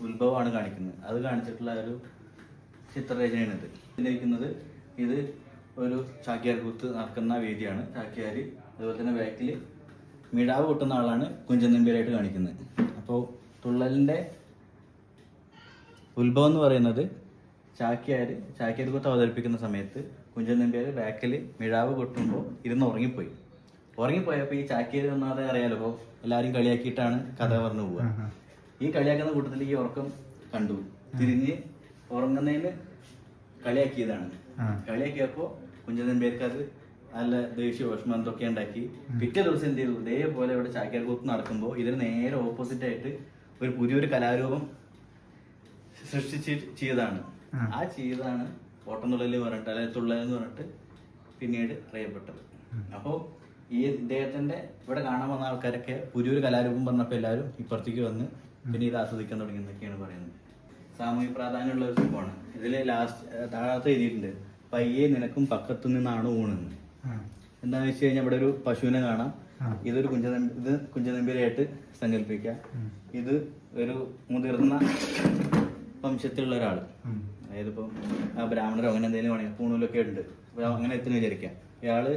ഉത്ഭവമാണ് കാണിക്കുന്നത്. അത് കാണിച്ചിട്ടുള്ള ഒരു ചിത്രരചനയാണിത്. ഇതിലിരിക്കുന്നത് ഇത് ഒരു ചാക്യാർ കൂത്ത് നടക്കുന്ന വേദിയാണ്. ചാക്യാർ അതുപോലെ തന്നെ ബാക്കിൽ മിഴാവ് കൊട്ടുന്ന ആളാണ് കുഞ്ചൻനമ്പ്യാരായിട്ട് കാണിക്കുന്നത്. അപ്പോൾ തുള്ളലിൻ്റെ ഉത്ഭവം എന്ന് പറയുന്നത് ചാക്യാർ കൂത്ത് അവതരിപ്പിക്കുന്ന സമയത്ത് കുഞ്ചൻനമ്പ്യാർ ബാക്കിൽ മിഴാവ് കൊട്ടുമ്പോൾ ഇരുന്ന് ഉറങ്ങിപ്പോയപ്പോൾ ഈ ചാക്യാർ ഒന്നാമത് അറിയാലോ, അപ്പോൾ എല്ലാവരും കളിയാക്കിയിട്ടാണ് കഥ പറഞ്ഞു പോവുക. ഈ കളിയാക്കുന്ന കൂട്ടത്തിൽ ഈ ഉറക്കം കണ്ടു തിരിഞ്ഞ് ഉറങ്ങുന്നതിന് കളിയാക്കിയതാണ്. കളിയാക്കിയപ്പോൾ കുഞ്ചൻനമ്പ്യാർക്ക് അത് നല്ല ദേഷ്യ വിഷമം എന്തൊക്കെ ഉണ്ടാക്കി പിറ്റേ ദിവസം എന്ത് ചെയ്തു, ഇതേപോലെ ഇവിടെ ചാക്യാർ കൂത്ത് നടക്കുമ്പോൾ ഇതിന് നേരെ ഓപ്പോസിറ്റ് ആയിട്ട് ഒരു പുതിയൊരു കലാരൂപം സൃഷ്ടിച്ച് ചെയ്തതാണ്. ആ ചെയ്തതാണ് ഓട്ടംതുള്ളൽ പറഞ്ഞിട്ട് അല്ലെങ്കിൽ തുള്ളൽ എന്ന് പറഞ്ഞിട്ട് പിന്നീട് അറിയപ്പെട്ടത്. അപ്പോൾ ഈ ഇദ്ദേഹത്തിന്റെ ഇവിടെ കാണാൻ വന്ന ആൾക്കാരൊക്കെ പുതിയൊരു കലാരൂപം പറഞ്ഞപ്പോൾ എല്ലാവരും ഇപ്പുറത്തേക്ക് വന്ന് പിന്നെ ഇത് ആസ്വദിക്കാൻ തുടങ്ങി എന്നൊക്കെയാണ് പറയുന്നത്. സാമൂഹിക പ്രാധാന്യമുള്ള ഒരു സംഭവമാണ്. ഇതിൽ താഴത്ത് എഴുതിയിട്ടുണ്ട്, പയ്യെ നിനക്കും പക്കത്തു നിന്നാണ് ഊണെന്ന്. എന്താണെന്ന് വെച്ച് കഴിഞ്ഞാൽ ഇവിടെ ഒരു പശുവിനെ കാണാം. ഇതൊരു കുഞ്ചൻനമ്പ്യാരായിട്ട് സങ്കല്പിക്കാം. ഇത് ഒരു മുതിർന്ന വംശത്തിലുള്ള ഒരാൾ, അതായത് ഇപ്പം ബ്രാഹ്മണരോ അങ്ങനെ എന്തെങ്കിലും വേണമെങ്കിൽ പൂണൂലൊക്കെ ഉണ്ട്, അങ്ങനെ എത്തുന്ന വിചാരിക്കാം. ഇയാള്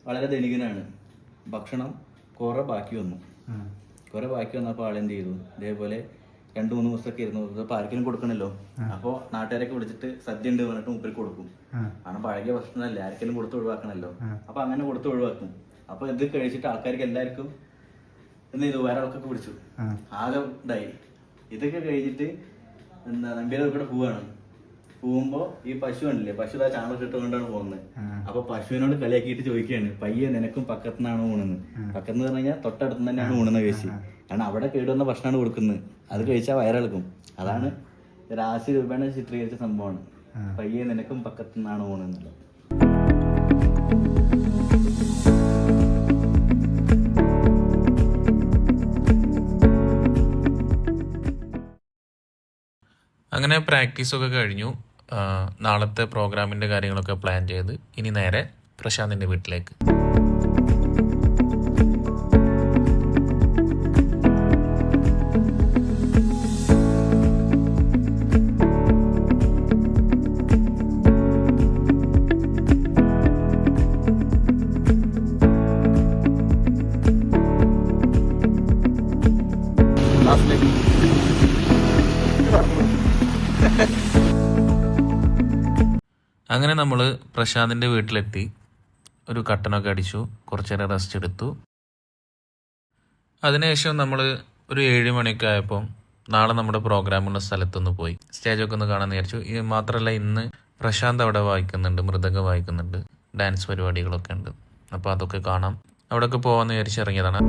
വളരെ ധനികനാണ്. ഭക്ഷണം കുറെ ബാക്കി വന്നപ്പോൾ ആളെന്ത് ചെയ്തു, ഇതേപോലെ 2-3 ദിവസമൊക്കെ ഇരുന്നു. ഇപ്പൊ ആർക്കെങ്കിലും കൊടുക്കണല്ലോ, അപ്പോൾ നാട്ടുകാരൊക്കെ വിളിച്ചിട്ട് സദ്യ ഉണ്ട് പറഞ്ഞിട്ട് മൂപ്പർക്ക് കൊടുക്കും. കാരണം പഴകിയ ഭക്ഷണമല്ലേ, ആർക്കെങ്കിലും കൊടുത്ത് ഒഴിവാക്കണല്ലോ. അപ്പൊ അങ്ങനെ കൊടുത്ത് ഒഴിവാക്കും. അപ്പൊ ഇത് കഴിച്ചിട്ട് ആൾക്കാർക്ക് എല്ലാവർക്കും എന്ത് ചെയ്തു, വേറെ ആൾക്കൊക്കെ പിടിച്ചു, ആകെ ഇതായി. ഇതൊക്കെ കഴിഞ്ഞിട്ട് എന്താ നമ്പ്യാർ ഇവിടെ പോകുമ്പോ ഈ പശു കണ്ടില്ലേ, പശു ആ ചാണകം ഇട്ടുകൊണ്ടാണ് പോകുന്നത്. അപ്പൊ പശുവിനോട് കളിയാക്കിയിട്ട് ചോദിക്കുകയാണ്, പയ്യെ നിനക്കും പക്കത്തുനിന്നാണ് ഊണെന്ന്. പക്കത്ത് പറഞ്ഞു കഴിഞ്ഞാൽ തൊട്ടടുത്ത് തന്നെയാണ് ഊണെന്ന് കഴിച്ച്. കാരണം അവിടെ കേടുവന്ന ഭക്ഷണമാണ് കൊടുക്കുന്നത്, അത് കഴിച്ചാൽ വയറിളക്കും. അതാണ് രാശി രൂപേണ ചിത്രീകരിച്ച സംഭവമാണ്, പയ്യെ നിനക്കും പക്കത്തുനിന്നാണ് ഊണെന്നുള്ളത്. അങ്ങനെ പ്രാക്ടീസൊക്കെ കഴിഞ്ഞു. നാളത്തെ പ്രോഗ്രാമിൻ്റെ കാര്യങ്ങളൊക്കെ പ്ലാൻ ചെയ്ത് ഇനി നേരെ പ്രശാന്തിൻ്റെ വീട്ടിലേക്ക്. അങ്ങനെ നമ്മൾ പ്രശാന്തിൻ്റെ വീട്ടിലെത്തി. ഒരു കട്ടനൊക്കെ അടിച്ചു, കുറച്ച് നേരം റെസ്റ്റ് എടുത്തു. അതിനുശേഷം നമ്മൾ ഒരു 7 മണിയൊക്കെ ആയപ്പോൾ നാളെ നമ്മുടെ പ്രോഗ്രാമുള്ള സ്ഥലത്തൊന്ന് പോയി സ്റ്റേജൊക്കെ ഒന്ന് കാണാൻ വിചാരിച്ചു. ഇത് മാത്രമല്ല, ഇന്ന് പ്രശാന്ത് അവിടെ വായിക്കുന്നുണ്ട്, മൃദംഗം വായിക്കുന്നുണ്ട്, ഡാൻസ് പരിപാടികളൊക്കെ ഉണ്ട്. അപ്പോൾ അതൊക്കെ കാണാം. അവിടെയൊക്കെ പോകാമെന്ന് വിചാരിച്ച് ഇറങ്ങിയതാണ്.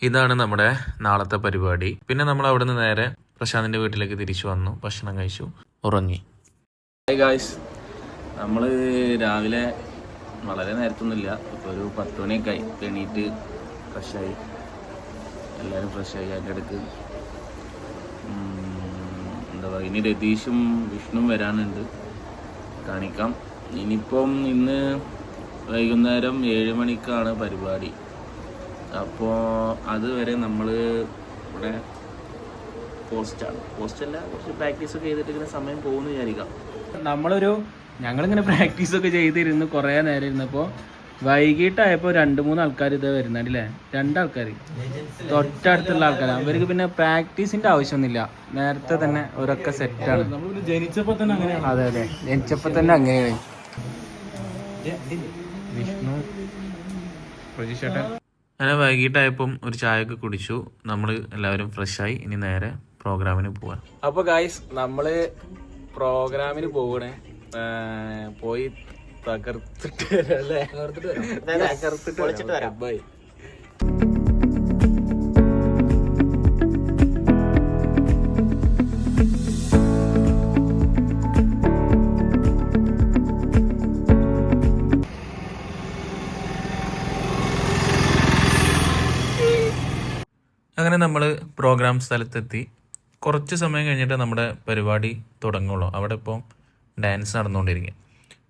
ഇതാണ് നമ്മുടെ നാളത്തെ പരിപാടി. പിന്നെ നമ്മൾ അവിടെ നിന്ന് നേരെ പ്രശാന്തിൻ്റെ വീട്ടിലേക്ക് തിരിച്ചു വന്നു, ഭക്ഷണം കഴിച്ചു, ഉറങ്ങി. ഹായ് ഗായ്സ്, നമ്മൾ രാവിലെ വളരെ നേരത്തൊന്നുമില്ല, ഇപ്പോൾ ഒരു 10 മണിയൊക്കെ ആയി. എണീറ്റ് ഫ്രഷായി, എല്ലാവരും ഫ്രഷായി. അതിൻ്റെ ഇടയ്ക്ക് എന്താ ഇനി രതീഷും വിഷ്ണുവും വരാനുണ്ട്, കാണിക്കാം. ഇനിയിപ്പം ഇന്ന് വൈകുന്നേരം 7 മണിക്കാണ് പരിപാടി. അപ്പോൾ അതുവരെ നമ്മൾ ഇവിടെ പോസ്റ്റല്ല കുറച്ച് പ്രാക്ടീസൊക്കെ ചെയ്തിട്ട് ഇങ്ങനെ സമയം പോകുമെന്ന് വിചാരിക്കാം. ഞങ്ങളിങ്ങനെ പ്രാക്ടീസൊക്കെ ചെയ്തിരുന്ന് കുറേ നേരം ഇരുന്നപ്പോൾ വൈകിട്ടായപ്പോൾ 2-3 ആൾക്കാർ ഇതേ വരുന്നുണ്ടല്ലേ, 2 ആൾക്കാർ തൊട്ടടുത്തുള്ള ആൾക്കാരാണ്. അവർക്ക് പിന്നെ പ്രാക്ടീസിന്റെ ആവശ്യമൊന്നുമില്ല, നേരത്തെ തന്നെ അവരൊക്കെ സെറ്റാണ്. ജനിച്ചപ്പോൾ തന്നെ അങ്ങനെ. അതെ ജനിച്ചപ്പോൾ തന്നെ അങ്ങനെയാണ്. വിഷ്ണു പ്രതീക്ഷേട്ടൻ അങ്ങനെ വൈകിട്ടായപ്പം ഒരു ചായയൊക്കെ കുടിച്ചു. നമ്മൾ എല്ലാവരും ഫ്രഷായി ഇനി നേരെ പ്രോഗ്രാമിന് പോവാം. അപ്പോൾ ഗായ്സ് നമ്മള് പ്രോഗ്രാമിന് പോകണേ, പോയി തകർത്തിട്ട് വരാം. ബൈ. അങ്ങനെ നമ്മൾ പ്രോഗ്രാം സ്ഥലത്തെത്തി. കുറച്ച് സമയം കഴിഞ്ഞിട്ട് നമ്മുടെ പരിപാടി തുടങ്ങുള്ളൂ. അവിടെ ഇപ്പോൾ ഡാൻസ് നടന്നുകൊണ്ടിരിക്കുക.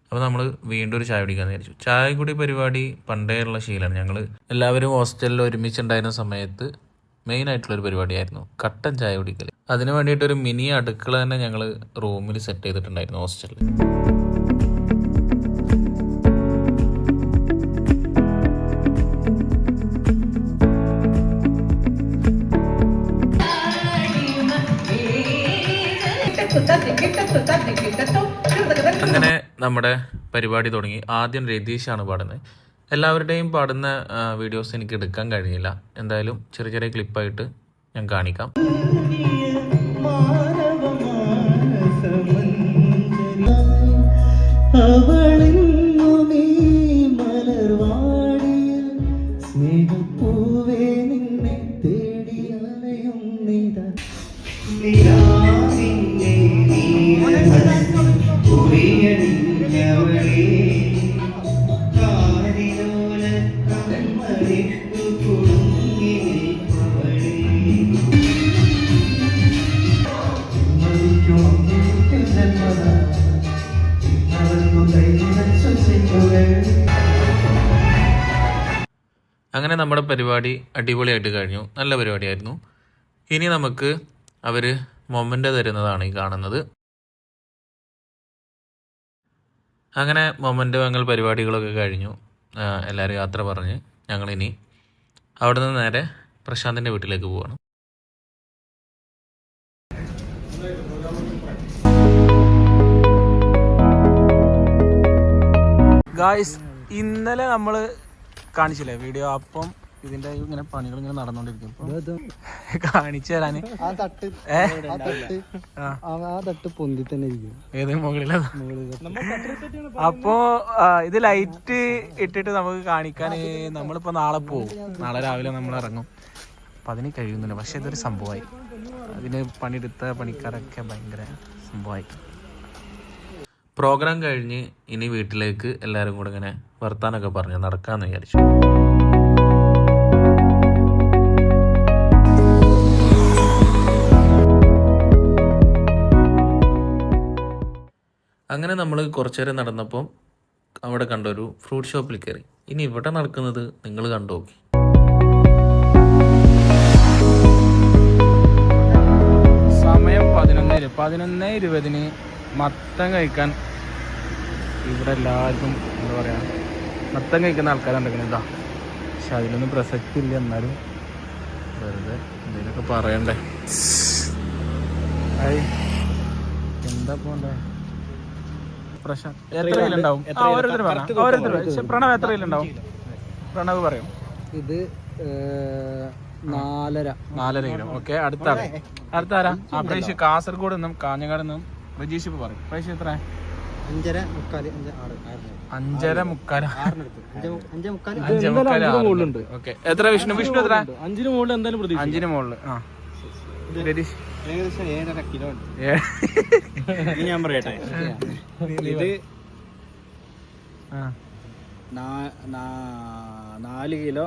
അപ്പോൾ നമ്മൾ വീണ്ടും ഒരു ചായ കുടിക്കാമെന്ന് വിചാരിച്ചു. ചായ കുടി പരിപാടി പണ്ടേ ഉള്ള ശീലമാണ്. ഞങ്ങൾ എല്ലാവരും ഹോസ്റ്റലിൽ ഒരുമിച്ചുണ്ടായിരുന്ന സമയത്ത് മെയിനായിട്ടുള്ളൊരു പരിപാടിയായിരുന്നു കട്ടൻ ചായ കുടിക്കൽ. അതിന് വേണ്ടിയിട്ടൊരു മിനി അടുക്കള തന്നെ ഞങ്ങൾ റൂമിൽ സെറ്റ് ചെയ്തിട്ടുണ്ടായിരുന്നു ഹോസ്റ്റലിൽ. അങ്ങനെ നമ്മുടെ പരിപാടി തുടങ്ങി. ആദ്യം രതീഷാണ് പാടുന്നത്. എല്ലാവരുടെയും പാടുന്ന വീഡിയോസ് എനിക്ക് എടുക്കാൻ കഴിഞ്ഞില്ല. എന്തായാലും ചെറിയ ചെറിയ ക്ലിപ്പായിട്ട് ഞാൻ കാണിക്കാം. അങ്ങനെ നമ്മുടെ പരിപാടി അടിപൊളിയായിട്ട് കഴിഞ്ഞു. നല്ല പരിപാടിയായിരുന്നു. ഇനി നമുക്ക് അവർ മൊമെൻ്റ് തരുന്നതാണ് ഈ കാണുന്നത്. അങ്ങനെ മൊമെൻ്റ് വാങ്ങൽ പരിപാടികളൊക്കെ കഴിഞ്ഞു. എല്ലാവരും യാത്ര പറഞ്ഞ് ഞങ്ങളിനി അവിടെ നിന്ന് നേരെ പ്രശാന്തിൻ്റെ വീട്ടിലേക്ക് പോവാണ്. ഗായ്സ് ഇന്നലെ നമ്മൾ കാണിച്ചില്ലേ വീഡിയോ, അപ്പം ഇതിന്റെ ഇങ്ങനെ പണികൾ ഇങ്ങനെ നടന്നുകൊണ്ടിരിക്കും. കാണിച്ചു തരാന് പൊന്തി തന്നെ ഇരിക്കും. ഏത് മുകളിലാ? അപ്പോ ഇത് ലൈറ്റ് ഇട്ടിട്ട് നമുക്ക് കാണിക്കാൻ നമ്മളിപ്പോ നാളെ പോകും. നാളെ രാവിലെ നമ്മൾ ഇറങ്ങും. അപ്പൊ അതിന് കഴിയുന്നില്ല. പക്ഷെ ഇതൊരു സംഭവമായി. അതിന് പണിയെടുത്ത പണിക്കാരൊക്കെ ഭയങ്കര സംഭവമായി. പ്രോഗ്രാം കഴിഞ്ഞ് ഇനി വീട്ടിലേക്ക് എല്ലാവരും കൂടെ ഇങ്ങനെ വർത്താനൊക്കെ പറഞ്ഞ് നടക്കാമെന്ന് വിചാരിച്ചു. അങ്ങനെ നമ്മൾ കുറച്ചു നേരം നടന്നപ്പോൾ അവിടെ കണ്ടൊരു ഫ്രൂട്ട് ഷോപ്പിൽ കയറി. ഇനി ഇവിടെ നടക്കുന്നത് നിങ്ങൾ കണ്ടു നോക്കി. സമയം 11:20 മത്തം കഴിക്കാൻ ഇവിടെ എല്ലാവർക്കും എന്താ പറയുക, മത്തം കഴിക്കുന്ന ആൾക്കാരുണ്ടെങ്കിൽ ഇതാ. പക്ഷെ അതിലൊന്നും പ്രസക്തി ഇല്ല. എന്നാലും വെറുതെ എന്തെങ്കിലുമൊക്കെ പറയണ്ടേ. എന്താ പോണ്ടേ? പ്രശാന്ത് എത്ര കയ്യിലുണ്ടാവും? ഓരോരുത്തർ പ്രണവ് എത്ര കയ്യിലുണ്ടാവും? പ്രണവ് പറയും. ഇത് 4.5 കിലോ. ഓക്കെ. അടുത്താരാ? പ്രൈസ് കാസർഗോഡ് നിന്നും കാഞ്ഞങ്ങാട് നിന്നും രജീഷ് ഇപ്പൊ പറയും. പ്രൈസ് എത്ര? 5.45. ഓക്കെ. എത്ര വിഷ്ണു എത്ര? 5-ന് മുകളിൽ എന്തായാലും പ്രതീക്ഷ. 5-ന് മുകളിൽ. ആ രതീഷ് ഏകദേശം 7.5 കിലോ ഉണ്ട്. ഞാൻ പറയട്ടെ, ഇത് 4 കിലോ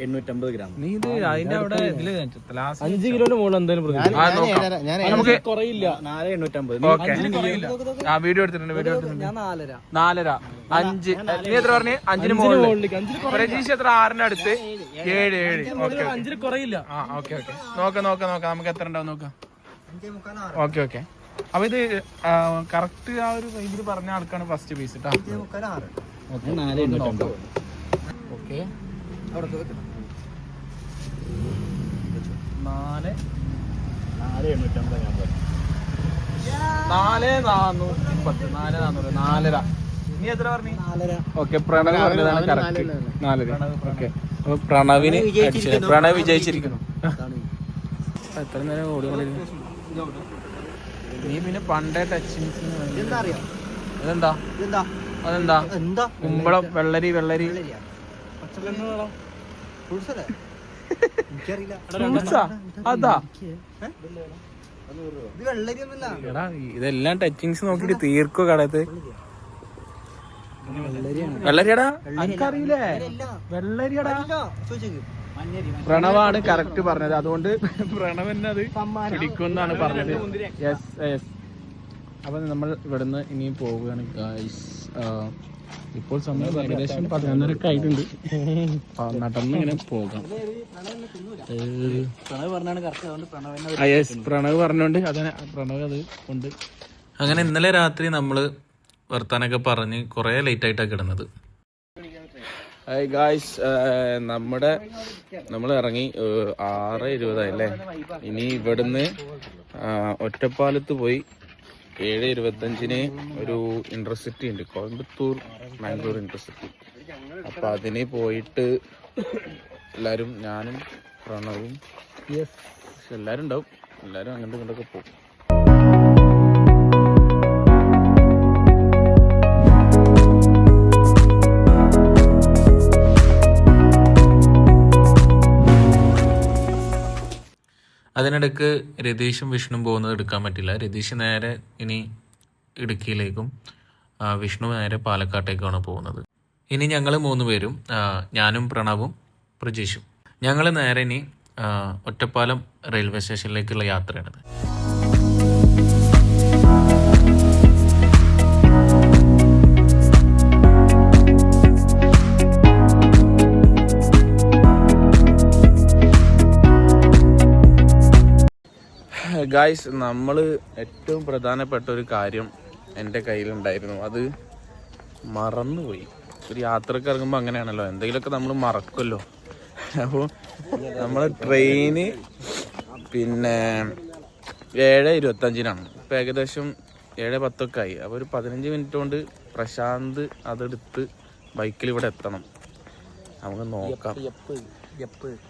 850 ഗ്രാം. നീ ഇത് അതിന്റെ അവിടെ ഇതില് 5 കിലോന്റെ മുകളിൽ എന്തായാലും നമുക്ക് കുറയില്ല. 4,850. ഓക്കെ. ആ വീഡിയോ എടുത്തിട്ടുണ്ട്. ഞാൻ 4.5. 4.5 5. നീ എത്ര പറഞ്ഞു? 5-ന് മുകളിൽ. പ്രജീഷ് എത്ര? 6-ന്റെ അടുത്ത്. 7. ഓക്കെ. 5 കുറയില്ല. ആ ഓക്കെ. നോക്കാം നമുക്ക് എത്ര ഉണ്ടാവും നോക്കാം. ഓക്കെ. അപ്പൊ ഇത് കറക്റ്റ് ആ ഒരു ഇതിൽ പറഞ്ഞ ആൾക്കാണ് ഫസ്റ്റ് പീസ് കേട്ടോ. 4,850. ഓക്കെ. 4,810. 4,410. നീ എത്ര പറഞ്ഞു? 4.5. ഓക്കെ. പ്രണവ് പറഞ്ഞതാണ് കറക്റ്റ്. 4. ഓക്കെ. അപ്പൊ പ്രണവ് വിജയിച്ചിരിക്കുന്നു. എത്ര നേരം ഓടിക്കൊണ്ടിരിക്കുന്നു. നീ പിന്നെ പണ്ടേ ടച്ചിങ്സ് അതെന്താ കുമ്പളം വെള്ളരി അതാ എടാ ഇതെല്ലാം ടച്ചിങ്സ് നോക്കിട്ട് തീർക്കോ കടത്ത്. വെള്ളരിയടാ എനിക്കറിയില്ലേ? വെള്ളരിയടാ. പ്രണവാണ് കറക്റ്റ് പറഞ്ഞത്, അതുകൊണ്ട് പ്രണവന് അത് പിടിക്കുമെന്നാണ് പറഞ്ഞത്. യെസ്. അപ്പൊ നമ്മൾ ഇവിടുന്ന് ഇനിയും പോവുകയാണ് ഗായ്സ്. ഇപ്പോൾ സമയം ഏകദേശം 11:30 ആയിട്ടുണ്ട്. നടന്ന് ഇങ്ങനെ പോകാം. പ്രണവ് പറഞ്ഞോണ്ട് അതന്നെ പ്രണവ് അത് ഉണ്ട്. അങ്ങനെ ഇന്നലെ രാത്രി നമ്മൾ വർത്താനൊക്കെ പറഞ്ഞ് കുറേ ലേറ്റ് ആയിട്ടാണ് കിടന്നത്. ഹായ് ഗായ്സ്, നമ്മൾ ഇറങ്ങി 6:20 അല്ലേ. ഇനി ഇവിടുന്ന് ഒറ്റപ്പാലത്ത് പോയി 7:25 ഒരു ഇന്റർസിറ്റി ഉണ്ട്, കോയമ്പത്തൂർ മാംഗ്ലൂർ ഇന്റർസിറ്റി. അപ്പൊ അതിന് പോയിട്ട് എല്ലാരും, ഞാനും പ്രണവും എല്ലാരും ഉണ്ടാവും, എല്ലാരും അങ്ങോട്ടും ഇങ്ങോട്ടൊക്കെ പോകും. അതിനിടയ്ക്ക് രതീഷും വിഷ്ണുവും പോകുന്നത് എടുക്കാൻ പറ്റില്ല. രതീഷ് നേരെ ഇനി ഇടുക്കിയിലേക്കും വിഷ്ണു നേരെ പാലക്കാട്ടേക്കാണ് പോകുന്നത്. ഇനി ഞങ്ങൾ 3 പേരും, ഞാനും പ്രണവും പ്രജീഷും, ഞങ്ങൾ നേരെ ഇനി ഒറ്റപ്പാലം റെയിൽവേ സ്റ്റേഷനിലേക്കുള്ള യാത്രയാണിത്. ഗായ്സ്, നമ്മൾ ഏറ്റവും പ്രധാനപ്പെട്ട ഒരു കാര്യം എൻ്റെ കയ്യിലുണ്ടായിരുന്നു, അത് മറന്നുപോയി. ഒരു യാത്രക്ക് ഇറങ്ങുമ്പോൾ അങ്ങനെയാണല്ലോ, എന്തെങ്കിലുമൊക്കെ നമ്മൾ മറക്കുമല്ലോ. അപ്പോൾ നമ്മൾ ട്രെയിന് പിന്നെ 7:25 ഇപ്പം ഏകദേശം 7:10 ആയി. അപ്പോൾ ഒരു 15 മിനിറ്റ് കൊണ്ട് പ്രശാന്ത് അതെടുത്ത് ബൈക്കിൽ ഇവിടെ എത്തണം. നമുക്ക് നോക്കാം.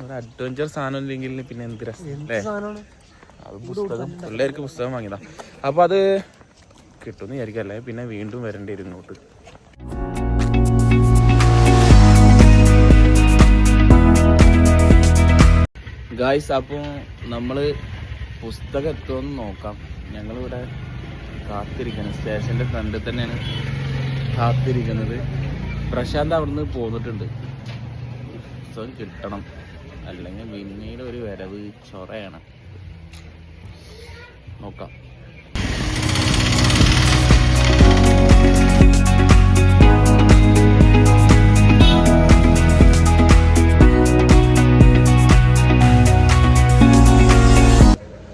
ഒരു അഡ്വഞ്ചർ സാധനം ഇല്ലെങ്കിൽ പിന്നെ എന്ത് രസം അല്ലേ. അത് പുസ്തകം, പിള്ളേർക്ക് പുസ്തകം വാങ്ങിയതാ. അപ്പോൾ അത് കിട്ടുമെന്ന് വിചാരിക്കല്ലേ, പിന്നെ വീണ്ടും വരേണ്ടി വരും ഇങ്ങോട്ട്. ഗായ്സ്, അപ്പോൾ നമ്മൾ പുസ്തകം എത്തുമെന്ന് നോക്കാം. ഞങ്ങളിവിടെ കാത്തിരിക്കണം, സ്റ്റേഷൻ്റെ ഫ്രണ്ടിൽ തന്നെയാണ് കാത്തിരിക്കുന്നത്. പ്രശാന്ത് അവിടുന്ന് പോന്നിട്ടുണ്ട്. പുസ്തകം കിട്ടണം, അല്ലെങ്കിൽ പിന്നീട് ഒരു വരവ് ചൊറയാണ്. നോക്കാം.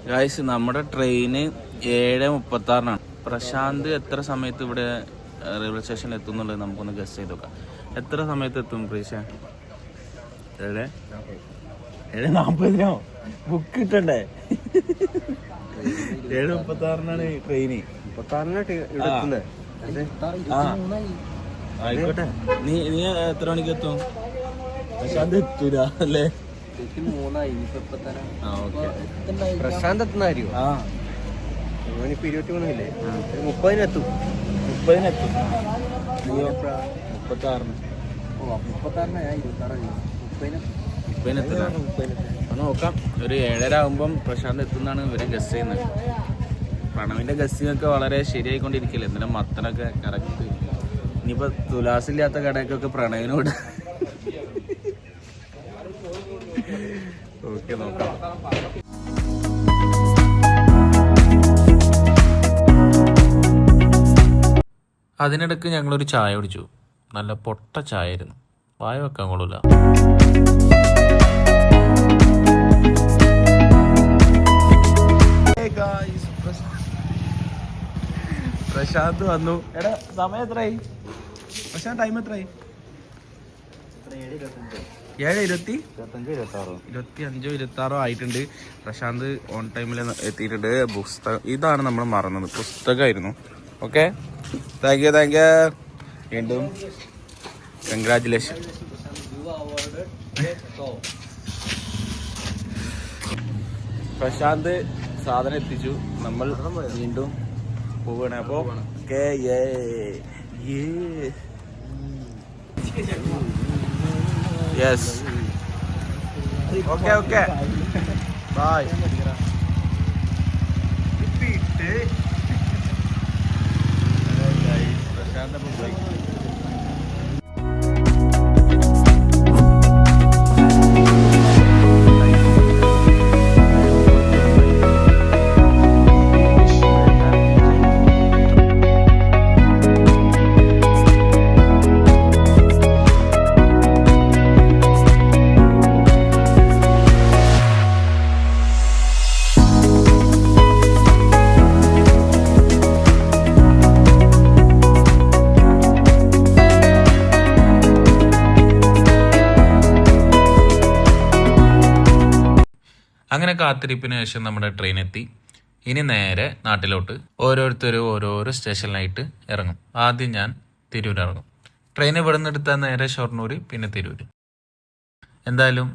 ഗായ്സ്, നമ്മുടെ ട്രെയിന് 7:36 പ്രശാന്ത് എത്ര സമയത്ത് ഇവിടെ റെയിൽവേ സ്റ്റേഷനിൽ എത്തുന്നുള്ളത് നമുക്കൊന്ന് ഗസ് ചെയ്ത് നോക്കാം. എത്ര സമയത്ത് എത്തും പ്രീഷ? 7:40 ബുക്ക് കിട്ടണ്ടേ? 7:36 ട്രെയിന്. 36 ആയിക്കോട്ടെ. നീ എത്ര മണിക്ക് എത്തും? പ്രശാന്ത് എത്തൂല അല്ലേ? പ്രശാന്ത് എത്തുന്നായിരിക്കും. 23 ഇല്ലേ? 30 എത്തും. 30 എത്തും. 36 നോക്കാം. ഒരു 7:30 ആകുമ്പം പ്രശാന്ത് എത്തുന്നാണ് ഇവരെ ഗസ് ചെയ്യുന്നത്. പ്രണവിന്റെ ഗസ്സിങ്ങൊക്കെ വളരെ ശരിയായിക്കൊണ്ടിരിക്കില്ല. എന്നാലും മത്തനൊക്കെ കറക്റ്റ്. ഇനിയിപ്പോ തുലാസില്ലാത്ത കടയ്ക്കൊക്കെ പ്രണവിനോട് ചെക്ക് ചെയ്ത് നോക്കാം. അതിനിടയ്ക്ക് ഞങ്ങളൊരു ചായ കുടിച്ചു. നല്ല പൊട്ട ചായ ആയിരുന്നു, വായ വെക്കാൻ കൊള്ളൂല. പ്രശാന്ത് വന്നു. എടാ സമയം എത്രയായി പ്രശാന്ത്? ടൈം എത്രയായി? 7:25 ആയിട്ടുണ്ട്. പ്രശാന്ത് ഓൺ ടൈമിൽ എത്തിയിട്ടുണ്ട്. പുസ്തകം ഇതാണ് നമ്മൾ മറന്നത്, പുസ്തകമായിരുന്നു. Okay, thank you. വീണ്ടും കൺഗ്രാജുലേഷൻ. പ്രശാന്ത് സാധനം എത്തിച്ചു, നമ്മൾ വീണ്ടും പോവുകയാണ്. അപ്പോൾ യെസ്, ഓക്കെ ബൈ. പ്രശാന്ത് പോയി. അങ്ങനെ കാത്തിരിപ്പിന് ശേഷം നമ്മുടെ ട്രെയിൻ എത്തി. ഇനി നേരെ നാട്ടിലോട്ട് ഓരോരുത്തരും ഓരോരോ സ്റ്റേഷനിലായിട്ട് ഇറങ്ങും. ആദ്യം ഞാൻ തിരൂർ ഇറങ്ങും. ട്രെയിൻ ഇവിടെ നിന്ന് എടുത്താൽ നേരെ ഷൊർണൂർ, പിന്നെ തിരൂർ. എന്തായാലും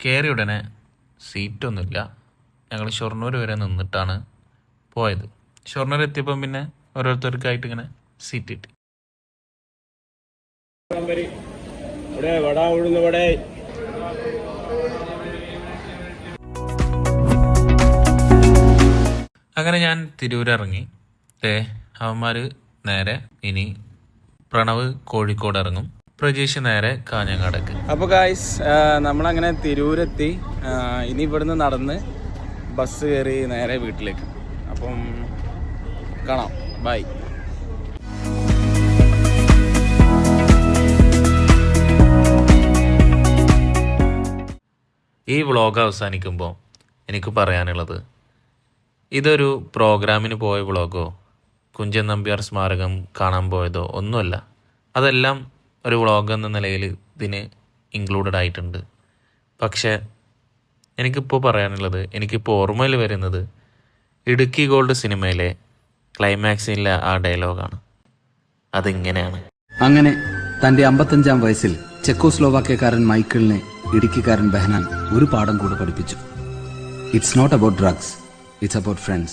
കയറി ഉടനെ സീറ്റൊന്നുമില്ല. ഞങ്ങൾ ഷൊർണൂർ വരെ നിന്നിട്ടാണ് പോയത്. ഷൊർണൂർ എത്തിയപ്പം പിന്നെ ഓരോരുത്തർക്കായിട്ട് ഇങ്ങനെ സീറ്റ് കിട്ടി. അങ്ങനെ ഞാൻ തിരൂർ ഇറങ്ങി. അവന്മാർ നേരെ ഇനി പ്രണവ് കോഴിക്കോട് ഇറങ്ങും, പ്രജീഷ് നേരെ കാഞ്ഞങ്ങാടേക്ക്. അപ്പോൾ ഗായ്സ്, നമ്മളങ്ങനെ തിരൂരെത്തി. ഇനി ഇവിടുന്ന് നടന്ന് ബസ് കയറി നേരെ വീട്ടിലേക്ക്. അപ്പം കാണാം, ബൈ. ഈ വ്ളോഗ് അവസാനിക്കുമ്പോൾ എനിക്ക് പറയാനുള്ളത്, ഇതൊരു പ്രോഗ്രാമിന് പോയ വ്ളോഗോ കുഞ്ചൻ നമ്പ്യാർ സ്മാരകം കാണാൻ പോയതോ ഒന്നുമല്ല. അതെല്ലാം ഒരു വ്ളോഗ് എന്ന നിലയിൽ ഇതിന് ഇൻക്ലൂഡഡ് ആയിട്ടുണ്ട്. പക്ഷേ എനിക്കിപ്പോൾ പറയാനുള്ളത്, എനിക്കിപ്പോൾ ഓർമ്മയിൽ വരുന്നത് ഇടുക്കി ഗോൾഡ് സിനിമയിലെ ക്ലൈമാക്സിലെ ആ ഡയലോഗാണ്. അതിങ്ങനെയാണ്: അങ്ങനെ തന്റെ 55-ാം വയസ്സിൽ ചെക്കോസ്ലോവാക്യക്കാരൻ മൈക്കിളിനെ ഇടുക്കിക്കാരൻ ബെഹനാൻ ഒരു പാഠം കൂടെ പഠിപ്പിച്ചു. It's not about drugs, it's about friends.